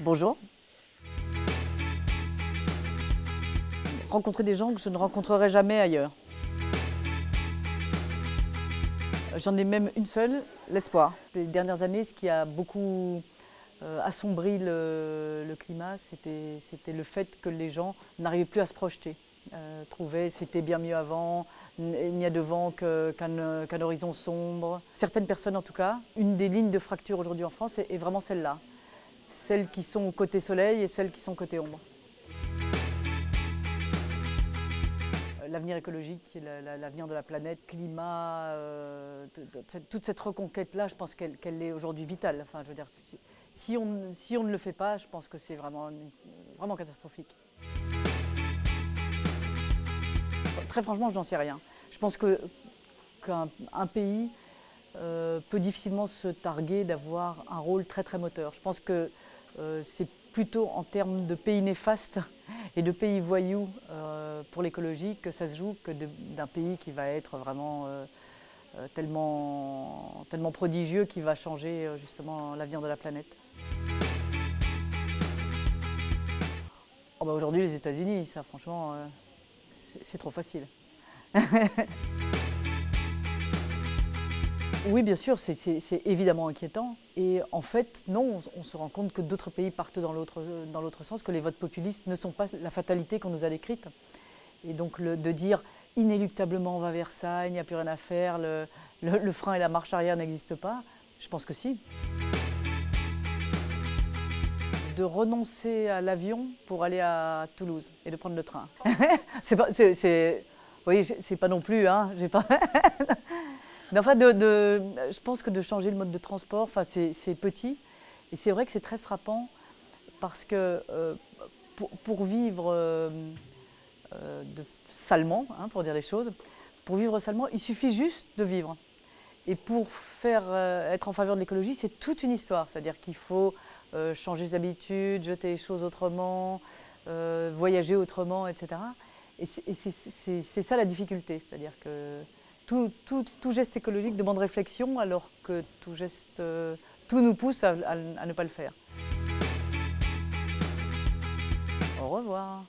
Bonjour. Rencontrer des gens que je ne rencontrerai jamais ailleurs. J'en ai même une seule, l'espoir. Les dernières années, ce qui a beaucoup assombri le climat, c'était le fait que les gens n'arrivaient plus à se projeter. Trouvaient c'était bien mieux avant, il n'y a de vent qu'un horizon sombre. Certaines personnes en tout cas, une des lignes de fracture aujourd'hui en France est vraiment celle-là. Celles qui sont côté soleil et celles qui sont côté ombre. L'avenir écologique, l'avenir de la planète, climat, toute cette reconquête-là, je pense qu'elle est aujourd'hui vitale. Enfin, je veux dire, si on ne le fait pas, je pense que c'est vraiment catastrophique. Très franchement, je n'en sais rien. Je pense qu'un pays peut difficilement se targuer d'avoir un rôle très moteur. Je pense que c'est plutôt en termes de pays néfastes et de pays voyous pour l'écologie que ça se joue que d'un pays qui va être vraiment tellement prodigieux qui va changer justement l'avenir de la planète. Oh bah aujourd'hui les États-Unis, ça franchement c'est trop facile. Oui, bien sûr, c'est évidemment inquiétant. Et en fait, non, on se rend compte que d'autres pays partent dans l'autre sens, que les votes populistes ne sont pas la fatalité qu'on nous a décrite. Et donc de dire inéluctablement on va vers ça, il n'y a plus rien à faire, le frein et la marche arrière n'existent pas, je pense que si. De renoncer à l'avion pour aller à Toulouse et de prendre le train. Oui, c'est pas non plus, hein, j'ai pas... Mais enfin, je pense que de changer le mode de transport, enfin, c'est petit. Et c'est vrai que c'est très frappant parce que pour vivre salement, hein, pour dire les choses, pour vivre salement, il suffit juste de vivre. Et pour être en faveur de l'écologie, c'est toute une histoire. C'est-à-dire qu'il faut changer ses habitudes, jeter les choses autrement, voyager autrement, etc. Et c'est ça la difficulté. C'est-à-dire que tout geste écologique demande réflexion, alors que tout nous pousse à ne pas le faire. Au revoir.